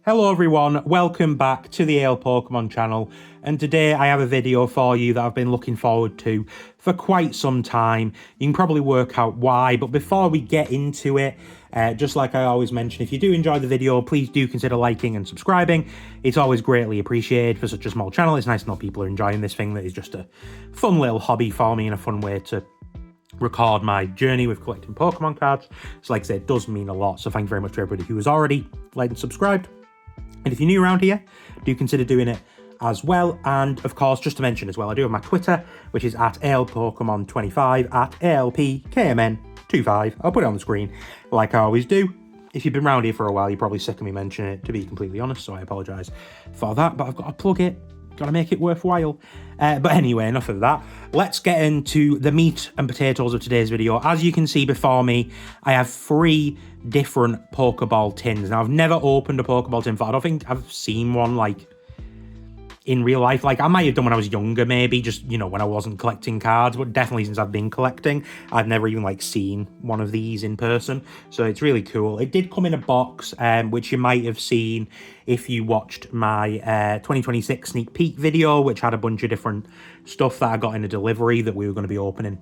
Hello everyone, welcome back to the ALPKMN channel, and today I have a video for you that I've been looking forward to for quite some time. You can probably work out why, but before we get into it, just like I always mention, if you do enjoy the video, please do consider liking and subscribing. It's always greatly appreciated for such a small channel. It's nice to know people are enjoying this thing that is just a fun little hobby for me and a fun way to record my journey with collecting Pokemon cards. So like I said, it does mean a lot, so thank you very much to everybody who has already liked and subscribed. And if you're new around here, do consider doing it as well. And of course, just to mention as well, I do have my Twitter, which is at ALPKMN25, at ALPKMN25. I'll put it on the screen like I always do. If you've been around here for a while, you're probably sick of me mentioning it, to be completely honest, so I apologise for that, but I've got to plug it. Got to make it worthwhile. But anyway, enough of that. Let's get into the meat and potatoes of today's video. As you can see before me, I have 3 different Pokeball tins. Now, I've never opened a Pokeball tin before. I don't think I've seen one, like, in real life. Like, I might have done when I was younger, maybe, just, you know, when I wasn't collecting cards, but definitely since I've been collecting, I've never even, like, seen one of these in person, so it's really cool. It did come in a box, which you might have seen if you watched my 2026 sneak peek video, which had a bunch of different stuff that I got in a delivery that we were going to be opening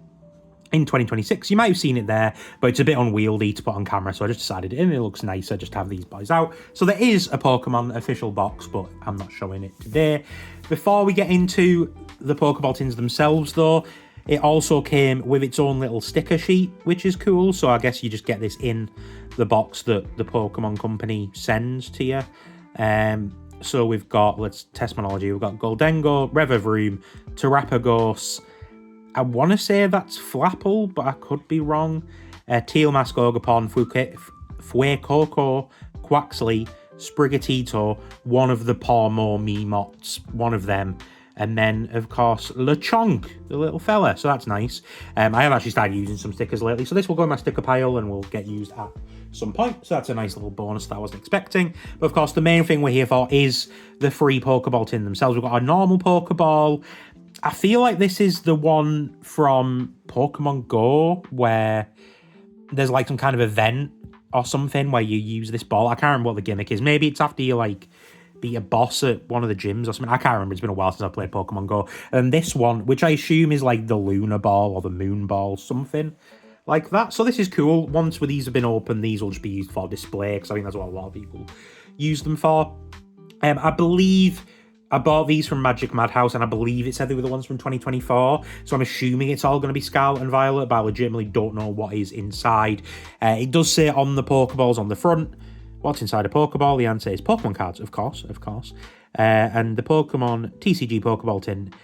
in 2026. You might have seen it there, but it's a bit unwieldy to put on camera, so I just decided, and it looks nicer just to have these boys out. So there is a Pokemon official box, but I'm not showing it today. Before we get into the Pokeball tins themselves, though, it also came with its own little sticker sheet, which is cool. So I guess you just get this in the box that the Pokemon company sends to you. So we've got, let's test my knowledge, we've got Goldengo, Revavroom, Terrapagos, I want to say that's Flapple, but I could be wrong. Tealmask, Ogapon, Fuecoco, Quaxley, Sprigatito, one of the Pawmo Memots, one of them. And then, of course, Lechonk, the little fella. So that's nice. I have actually started using some stickers lately. So this will go in my sticker pile and will get used at some point. So that's a nice little bonus that I wasn't expecting. But of course, the main thing we're here for is the free Pokeball tin themselves. We've got a normal Pokeball. I feel like this is the one from Pokemon Go where there's like some kind of event or something where you use this ball. I can't remember what the gimmick is. Maybe it's after you like beat a boss at one of the gyms or something. I can't remember. It's been a while since I've played Pokemon Go. And this one, which I assume is like the Lunar Ball or the Moon Ball, something like that. So this is cool. Once these have been opened, these will just be used for display because I think that's what a lot of people use them for. I believe I bought these from Magic Madhouse, and I believe it said they were the ones from 2024, so I'm assuming it's all going to be Scarlet and Violet, but I legitimately don't know what is inside. It does say on the Pokeballs on the front, what's inside a Pokeball? The answer is Pokemon cards, of course. And the Pokemon TCG Pokeball tin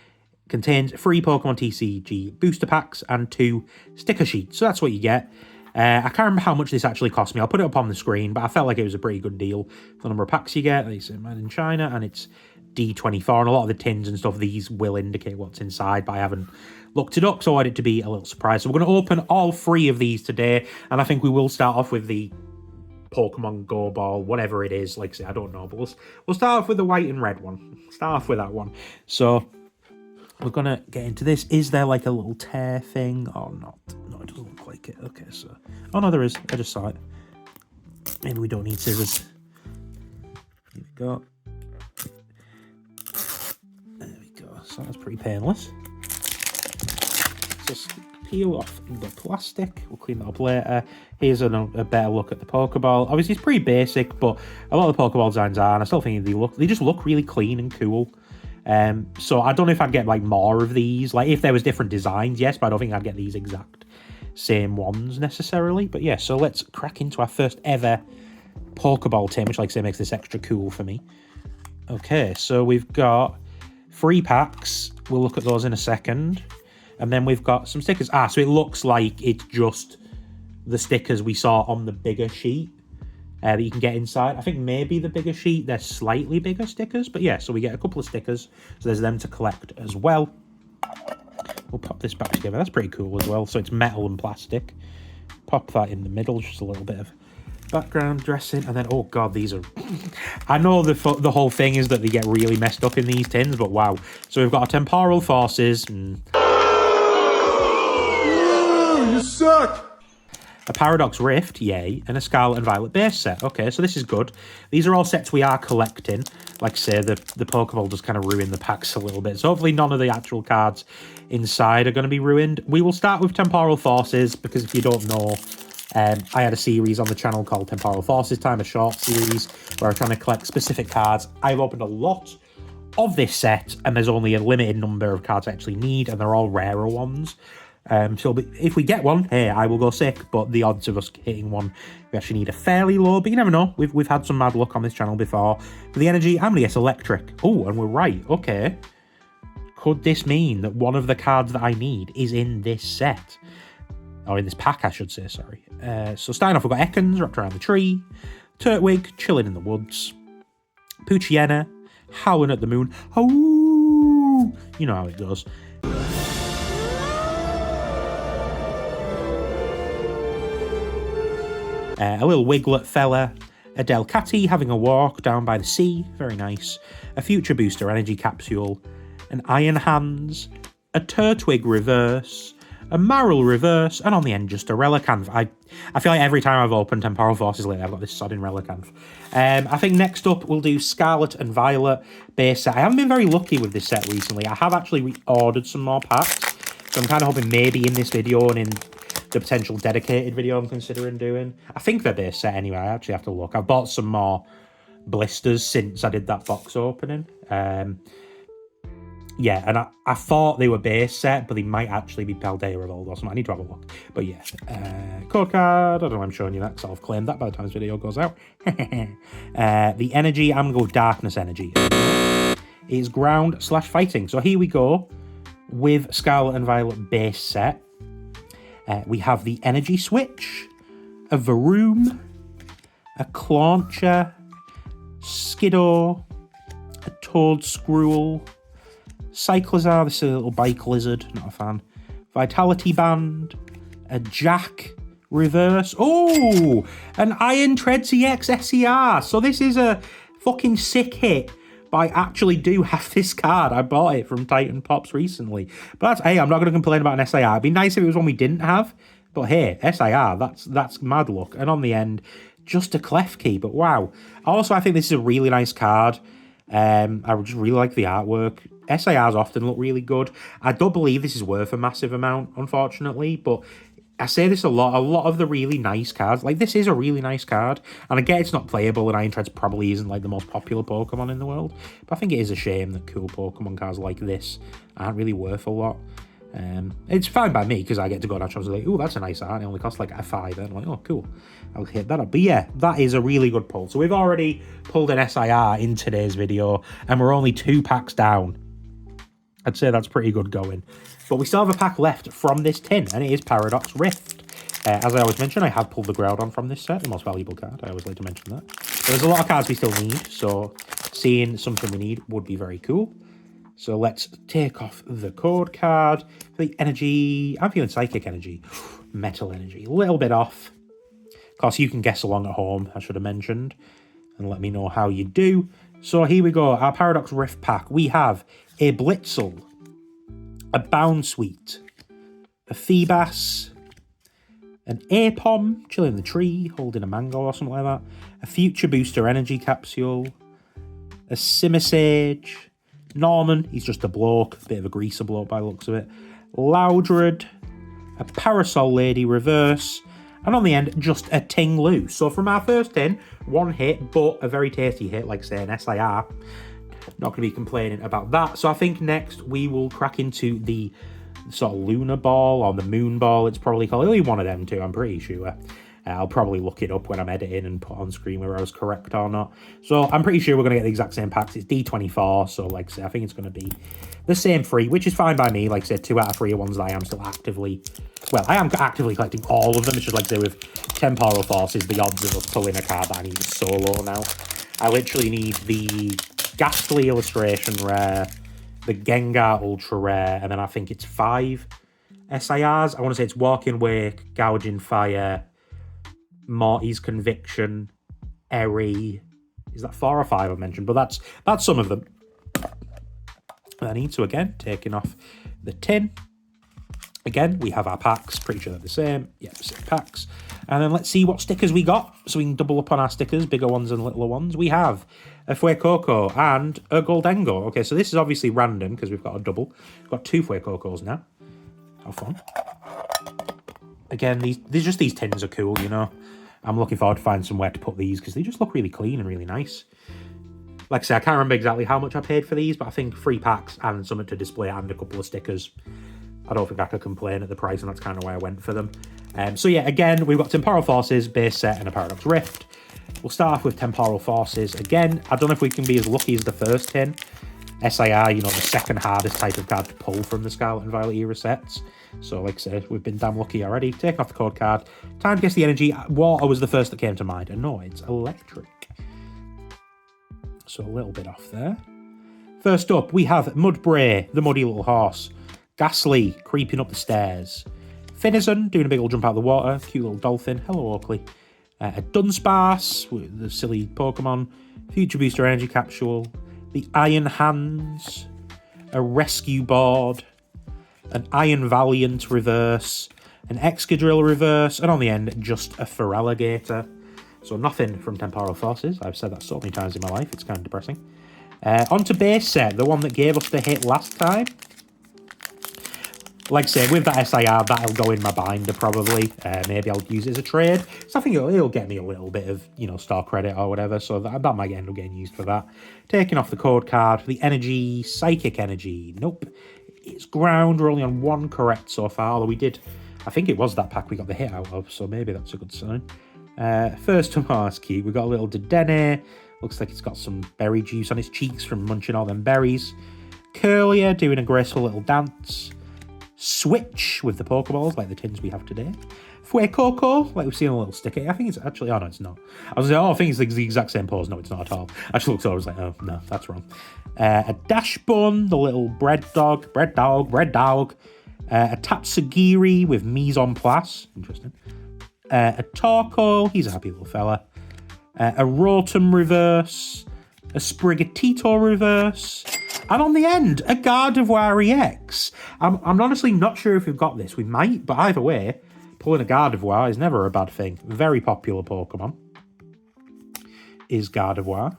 contains 3 Pokemon TCG booster packs and 2 sticker sheets, so that's what you get. I can't remember how much this actually cost me. I'll put it up on the screen, but I felt like it was a pretty good deal for the number of packs you get. It's made in China, and it's D24, and a lot of the tins and stuff, these will indicate what's inside, but I haven't looked it up, so I wanted it to be a little surprise. So we're going to open all 3 of these today, and I think we will start off with the Pokemon Go Ball, whatever it is. Like I say, I don't know, but we'll start off with the white and red one. Start off with that one. So we're going to get into this. Is there like a little tear thing or not? No, it doesn't look like it. Okay, so... Oh, no, there is. I just saw it. Maybe we don't need scissors. Here we go. So that's pretty painless. Just peel off the plastic. We'll clean that up later. Here's a better look at the Pokeball. Obviously, it's pretty basic, but a lot of the Pokeball designs are, and I still think they just look really clean and cool. So I don't know if I'd get like more of these. Like if there was different designs, yes, but I don't think I'd get these exact same ones necessarily. But yeah, so let's crack into our first ever Pokeball tin, which like I say makes this extra cool for me. Okay, so we've got 3 packs. We'll look at those in a second. And then we've got some stickers. So it looks like it's just the stickers we saw on the bigger sheet that you can get inside. I think maybe the bigger sheet, they're slightly bigger stickers. But yeah, so we get a couple of stickers. So there's them to collect as well. We'll pop this back together. That's pretty cool as well. So it's metal and plastic. Pop that in the middle, just a little bit of background dressing, and then oh god, these are I know the whole thing is that they get really messed up in these tins, but wow. So we've got our Temporal Forces. You suck. a Paradox Rift, yay, and a Scarlet and Violet base set. Okay, so this is good. These are all sets we are collecting. Like I say, the Pokeball does kind of ruin the packs a little bit. So hopefully none of the actual cards inside are going to be ruined. We will start with Temporal Forces, because if you don't know, I had a series on the channel called Temporal Forces Time, a short series, where I'm trying to collect specific cards. I've opened a lot of this set, and there's only a limited number of cards I actually need, and they're all rarer ones. So if we get one, hey, I will go sick, but the odds of us hitting one, we actually need a fairly low, but you never know. We've had some mad luck on this channel before. For the energy, I'm going to guess electric. Oh, and we're right. Okay. Could this mean that one of the cards that I need is in this set? Or in this pack, I should say, sorry. So starting off, we've got Ekans wrapped around the tree, Turtwig chilling in the woods, Poochyena howling at the moon. Oh, you know how it goes. A little Wiglet fella, a Delcatty having a walk down by the sea, very nice, a Future Booster energy capsule, an Iron Hands, a Turtwig reverse, a Marill reverse, and on the end just a Relicanth. I feel like every time I've opened Temporal Forces lately, I've got this sodding Relicanth. I think next up we'll do Scarlet and Violet base set. I haven't been very lucky with this set recently. I have actually reordered some more packs, so I'm kind of hoping maybe in this video and in the potential dedicated video I'm considering doing. I think they're base set anyway. I actually have to look. I've bought some more blisters since I did that box opening. Yeah, and I thought they were base set, but they might actually be Paldea Revolve or something. I need to have a look. But yeah, code card. I don't know why I'm showing you that, because I've claimed that by the time this video goes out. The energy, I'm going to go with Darkness Energy. Is ground/fighting. So here we go with Scarlet and Violet base set. We have the Energy Switch, a Varoom, a Clauncher, Skiddo, a Toadscruel, Cyclizar, this is a little bike lizard, not a fan, Vitality Band, a Jack reverse, oh, an Iron Treads EX SER, so this is a fucking sick hit. But I actually do have this card. I bought it from Titan Pops recently. But that's, hey, I'm not going to complain about an SIR. It'd be nice if it was one we didn't have. But hey, SIR, that's mad luck. And on the end, just a Klefki. But wow. Also, I think this is a really nice card. I just really like the artwork. SIRs often look really good. I don't believe this is worth a massive amount, unfortunately. But I say this a lot of the really nice cards, like this is a really nice card, and I get it's not playable and Iron Treads probably isn't like the most popular Pokemon in the world, but I think it is a shame that cool Pokemon cards like this aren't really worth a lot. It's fine by me because I get to go down shops and like, oh, that's a nice art, it only costs like a $5, and I'm like, oh, cool, I'll hit that up. But yeah, that is a really good pull. So we've already pulled an SIR in today's video, and we're only 2 packs down. I'd say that's pretty good going. But we still have a pack left from this tin, and it is Paradox Rift. As I always mention, I have pulled the Groudon from this set, the most valuable card. I always like to mention that. But there's a lot of cards we still need, so seeing something we need would be very cool. So let's take off the code card. For the energy, I'm feeling Psychic Energy. Metal Energy, a little bit off. Of course, you can guess along at home, I should have mentioned, and let me know how you do. So here we go, our Paradox Rift pack. We have a Blitzel, a Bounsweet, a Feebas, an Apom, chilling in the tree, holding a mango or something like that, a Future Booster energy capsule, a Simisage, Norman, he's just a bloke, a bit of a greaser bloke by the looks of it, Loudred, a Parasol Lady reverse, and on the end, just a Ting-Lu. So from our first tin, 1 hit, but a very tasty hit, like say an SIR. Not going to be complaining about that. So I think next we will crack into the sort of Lunar Ball or the Moon Ball. It's probably called only one of them two, I'm pretty sure. I'll probably look it up when I'm editing and put on screen whether I was correct or not. So I'm pretty sure we're going to get the exact same packs. It's D24, so like I say, I think it's going to be the same 3, which is fine by me. Like I said, 2 out of 3 are ones that I am still actively... Well, I am actively collecting all of them. It's just like I say with Temporal Forces, the odds of us pulling a card that I need is so low now. I literally need the Ghastly Illustration Rare, the Gengar Ultra Rare, and then I think it's 5 SIRs. I want to say it's Walking Wake, Gouging Fire, Morty's Conviction, Eri. Is that 4 or 5 I've mentioned? But that's some of them. I need to, again, taking off the tin. Again, we have our packs. Pretty sure they're the same. Yep, same packs. And then let's see what stickers we got. So we can double up on our stickers, bigger ones and littler ones. We have a Fuecoco and a Goldengo. Okay, so this is obviously random because we've got a double. We've got 2 Fuecocos now. How fun. Again, these tins are cool, you know. I'm looking forward to finding somewhere to put these because they just look really clean and really nice. Like I say, I can't remember exactly how much I paid for these, but I think 3 packs and something to display and a couple of stickers. I don't think I could complain at the price, and that's kind of why I went for them. So yeah, again, we've got Temporal Forces, base set, and a Paradox Rift. We'll start off with Temporal Forces. Again, I don't know if we can be as lucky as the first tin. SIR, you know, the second hardest type of card to pull from the Scarlet and Violet era sets. So like I said, we've been damn lucky already. Taking off the code card. Time to guess the energy. Water was the first that came to mind. And no, it's electric. So a little bit off there. First up, we have Mudbray, the muddy little horse. Ghastly, creeping up the stairs. Finizen, doing a big old jump out of the water. Cute little dolphin. Hello, Oakley. A Dunsparce, the silly Pokemon. Future Booster Energy Capsule. The Iron Hands. A Rescue Board. An Iron Valiant reverse. An Excadrill reverse. And on the end, just a Feraligatr. So nothing from Temporal Forces. I've said that so many times in my life. It's kind of depressing. On to base set, the one that gave us the hit last time. Like I say, with that SIR, that'll go in my binder probably. Maybe I'll use it as a trade. So I think it'll get me a little bit of, you know, star credit or whatever. So that might end up getting used for that. Taking off the code card. The energy, Psychic Energy. Nope. It's ground. We're only on 1 correct so far. Although we did, I think it was that pack we got the hit out of. So maybe that's a good sign. First to Mars Key, we got a little Dedenne. Looks like it's got some berry juice on its cheeks from munching all them berries. Curlier doing a graceful little dance. Switch with the Pokeballs, like the tins we have today. Fuecoco, like we've seen a little sticker. I think it's actually, oh no, it's not. I was like, oh, I think it's the exact same pose. No, it's not at all. I just looked over, I was like, oh, no, that's wrong. A Dashbun, the little bread dog. A Tatsugiri with Mise en Place. Interesting. A Torkoal, he's a happy little fella. A Rotom reverse. A Sprigatito reverse. And on the end, a Gardevoir EX. I'm honestly not sure if we've got this. We might, but either way, pulling a Gardevoir is never a bad thing. Very popular Pokemon is Gardevoir.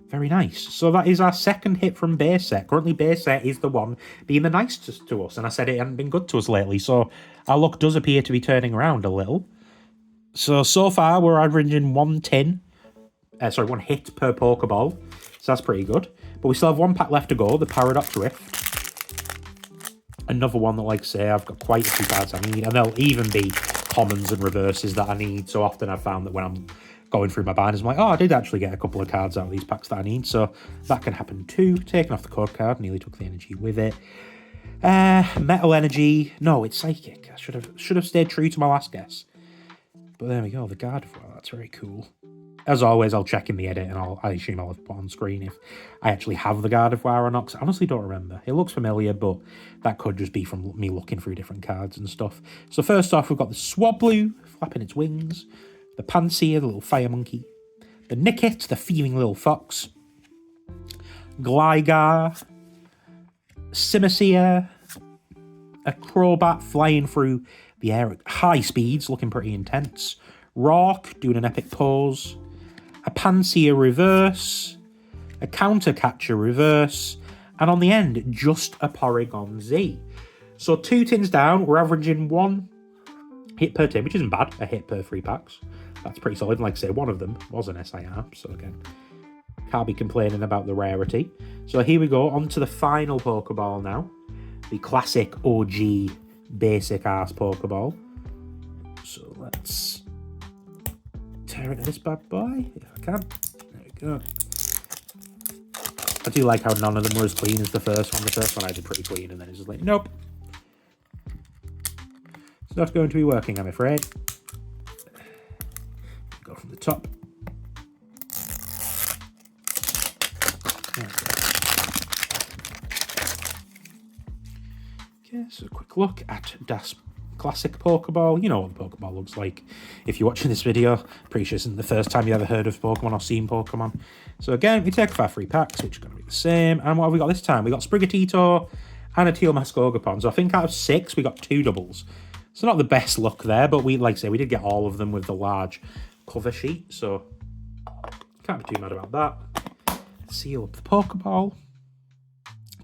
Very nice. So that is our second hit from base set. Currently, base set is the one being the nicest to us. And I said it hadn't been good to us lately. So our luck does appear to be turning around a little. So far, we're averaging 1 hit per Pokeball. So that's pretty good. But we still have 1 pack left to go, the Paradox Rift. Another one that, like I say, I've got quite a few cards I need. And there'll even be commons and reverses that I need. So often I've found that when I'm going through my binders, I'm like, oh, I did actually get a couple of cards out of these packs that I need. So that can happen too. Taking off the code card, nearly took the energy with it. Metal Energy. No, it's Psychic. I should have stayed true to my last guess. But there we go, the Gardevoir. That's very cool. As always, I'll check in the edit, and I assume I'll have put on screen if I actually have the Gardevoir or not, because I honestly don't remember. It looks familiar, but that could just be from me looking through different cards and stuff. So first off, we've got the Swablu, flapping its wings. The Pansear, the little fire monkey. The Nickit, the thieving little fox. Gligar. Simisear. A Crobat flying through the air at high speeds, looking pretty intense. Rock, doing an epic pose. A Pansear reverse, a Countercatcher reverse, and on the end, just a Porygon Z. So 2 tins down, we're averaging 1 hit per tin, which isn't bad, a hit per 3 packs. That's pretty solid, and like I say, one of them was an SIR, so again, can't be complaining about the rarity. So here we go, on to the final Pokeball now. The classic OG basic ass Pokeball. So let's tear into this bad boy, if I can. There we go. I do like how none of them were as clean as the first one. The first one I did pretty clean, and then it's just like, nope. It's not going to be working, I'm afraid. Go from the top. Okay, so a quick look at Das classic Pokeball. You know what the Pokeball looks like if you're watching this video. Pretty sure this isn't the first time you ever heard of Pokemon or seen Pokemon. So again, we take our 3 packs, which are going to be the same. And what have we got this time? We got Sprigatito and a Teal Mascogapon. So I think out of 6, we got 2 doubles. So not the best luck there, but we, like I say, we did get all of them with the large cover sheet. So can't be too mad about that. Seal up the Pokeball.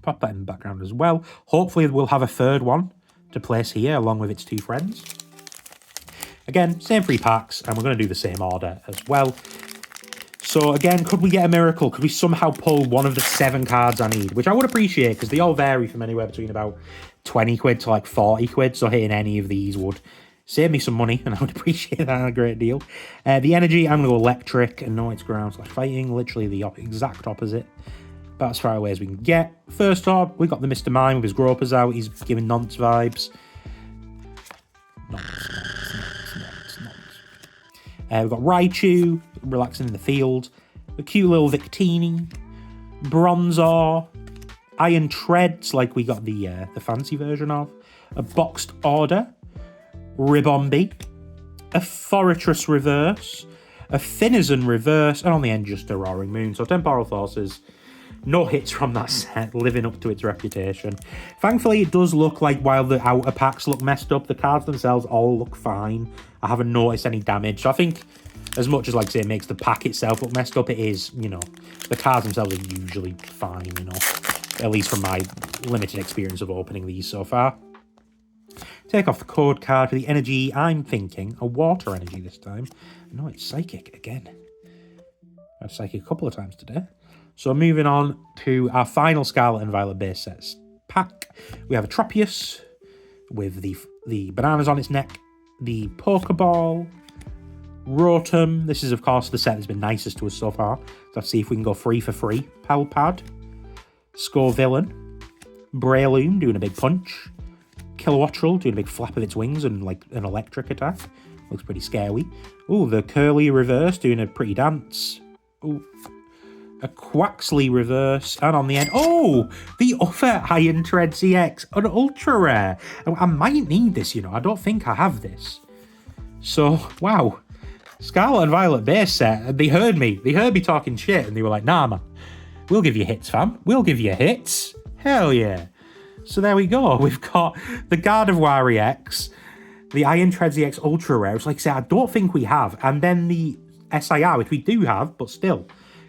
Pop that in the background as well. Hopefully we'll have a third one to place here along with its 2 friends. Again, same 3 packs, and we're going to do the same order as well. So again, could we get a miracle? Could we somehow pull one of the 7 cards I need? Which I would appreciate, because they all vary from anywhere between about 20 quid to like 40 quid. So hitting any of these would save me some money, and I would appreciate that a great deal. The energy, I'm going to go electric, and no, it's ground/fighting. Literally the exact opposite. About as far away as we can get. First off, we got the Mr. Mime with his Gropers out. He's giving nonce vibes. Nonce. We've got Raichu, relaxing in the field. A cute little Victini. Bronzor. Iron Treads, like we got the fancy version of. A Boxed Order. Ribombee. A Thoritrus Reverse. A Finizen Reverse. And on the end, just a Roaring Moon. So Temporal Forces. No hits from that set, living up to its reputation. Thankfully, it does look like while the outer packs look messed up, the cards themselves all look fine. I haven't noticed any damage. So I think, as much as, like I say, it makes the pack itself look messed up, it is, you know, the cards themselves are usually fine, you know, at least from my limited experience of opening these so far. Take off the code card for the energy. I'm thinking a water energy this time. No, it's psychic again. I've psychic a couple of times today. So moving on to our final Scarlet and Violet base sets pack. We have a Tropius with the bananas on its neck, the Pokeball, Rotom. This is, of course, the set that's been nicest to us so far. Let's see if we can go free for free. Palpad, Scovillain, Breloom doing a big punch, Kilowattrel doing a big flap of its wings and like an electric attack. Looks pretty scary. Ooh, the Curly Reverse doing a pretty dance. Ooh. A Quaxley Reverse, and on the end, oh, the other Iron Tread CX, an ultra rare. I might need this, you know. I don't think I have this. So, wow. Scarlet and Violet base set, they heard me. They heard me talking shit, and they were like, nah, man. We'll give you hits, fam. We'll give you hits. Hell yeah. So there we go. We've got the Gardevoir EX, the Iron Tread CX ultra rare, which, like I said, I don't think we have, and then the SIR, which we do have, but still.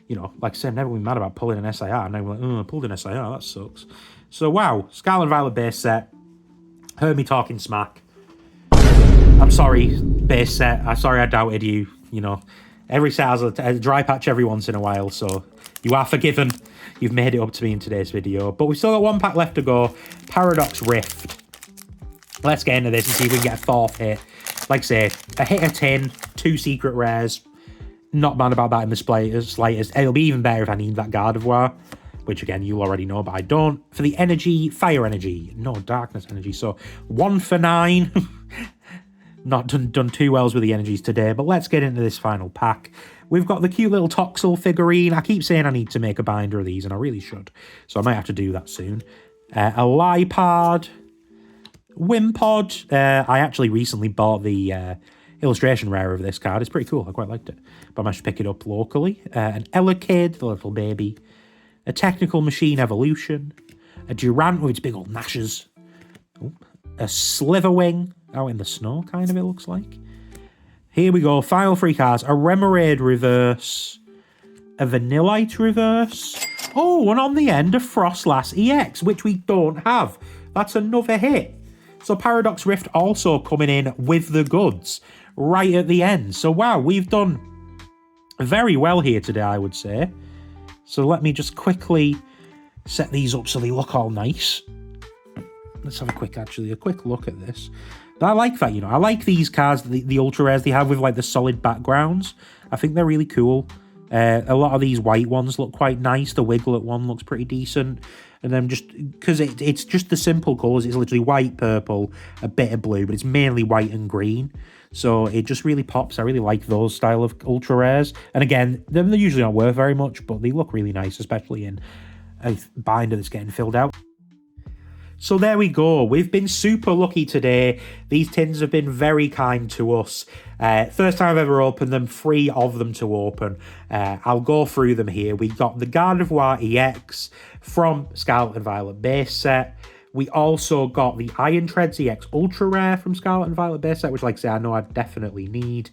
You know, like I said, I've never been mad about pulling an SIR. And now we're like, oh, I pulled an SIR, that sucks. So, wow, Scarlet and Violet base set. Heard me talking smack. I'm sorry, base set. I'm sorry I doubted you. You know, every set has a dry patch every once in a while, so you are forgiven. You've made it up to me in today's video. But we've still got 1 pack left to go. Paradox Rift. Let's get into this and see if we can get a 4th hit. Like I say, a hit a tin, 2 secret rares. Not mad about that in the slightest. It'll be even better if I need that Gardevoir, which again, you'll already know, but I don't. For the energy, fire energy, no darkness energy. So 1 for 9. Not done too well with the energies today, but let's get into this final pack. We've got the cute little Toxel figurine. I keep saying I need to make a binder of these, and I really should. So I might have to do that soon. A Lipard, Wimpod. I actually recently bought the illustration rare of this card. It's pretty cool. I quite liked it. But I managed to pick it up locally. An Elekid, the little baby. A Technical Machine Evolution. A Durant with its big old gnashes. Ooh. A Slitherwing out in the snow, kind of, it looks like. Here we go. Final 3 cards. A Remoraid Reverse. A Vanillite Reverse. Oh, and on the end, a Frostlass EX, which we don't have. That's another hit. So Paradox Rift also coming in with the goods right at the end. So wow, we've done very well here today, I would say. So let me just quickly set these up so they look all nice. Let's have a quick look at this. I like that, you know. I like these cards, the ultra rares they have with like the solid backgrounds. I think they're really cool. A lot of these white ones look quite nice. The Wiglet one looks pretty decent. And then just because it's just the simple colours, it's literally white, purple, a bit of blue, but it's mainly white and green. So it just really pops. I really like those style of ultra rares. And again, they're usually not worth very much, but they look really nice, especially in a binder that's getting filled out. So there we go. We've been super lucky today. These tins have been very kind to us. First time I've ever opened them, 3 of them to open. I'll go through them here. We got the Gardevoir EX from Scarlet and Violet base set. We also got the Iron Treads EX Ultra Rare from Scarlet and Violet base set, which, like I say, I know I definitely need.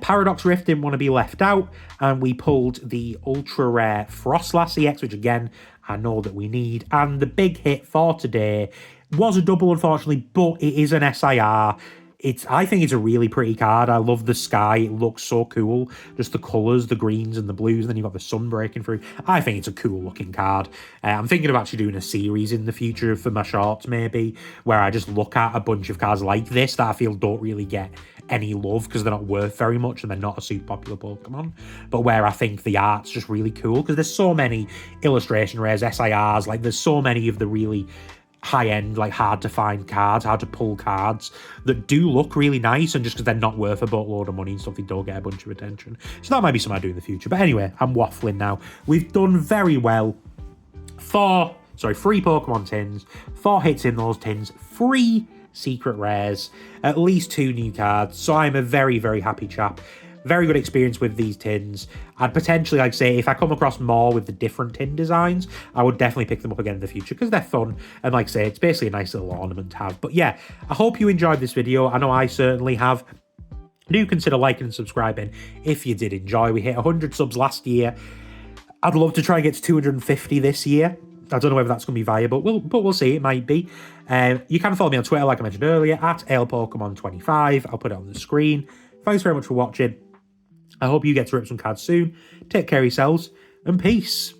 Paradox Rift didn't want to be left out, and we pulled the Ultra Rare Frostlass EX, which, again, I know that we need. And the big hit for today was a double, unfortunately, but it is an SIR. I think it's a really pretty card. I love the sky. It looks so cool. Just the colours, the greens and the blues, and then you've got the sun breaking through. I think it's a cool looking card. I'm thinking of actually doing a series in the future for my shorts, maybe, where I just look at a bunch of cards like this that I feel don't really get any love because they're not worth very much and they're not a super popular Pokemon, but where I think the art's just really cool because there's so many illustration rares, SIRs, like there's so many of the really high-end, like hard-to-find cards, hard-to-pull cards that do look really nice, and just because they're not worth a boatload of money and stuff, they don't get a bunch of attention. So that might be something I do in the future. But anyway, I'm waffling now. We've done very well. 3 Pokemon tins, 4 hits in those tins, 3 secret rares, at least 2 new cards. So I'm a very, very happy chap. Very good experience with these tins. I'd potentially, like say, if I come across more with the different tin designs, I would definitely pick them up again in the future because they're fun. And like I say, it's basically a nice little ornament to have. But yeah, I hope you enjoyed this video. I know I certainly have. Do consider liking and subscribing if you did enjoy. We hit 100 subs last year. I'd love to try and get to 250 this year. I don't know whether that's going to be viable, but we'll see. It might be. You can follow me on Twitter, like I mentioned earlier, at ALPKMN25. I'll put it on the screen. Thanks very much for watching. I hope you get to rip some cards soon. Take care of yourselves, and peace.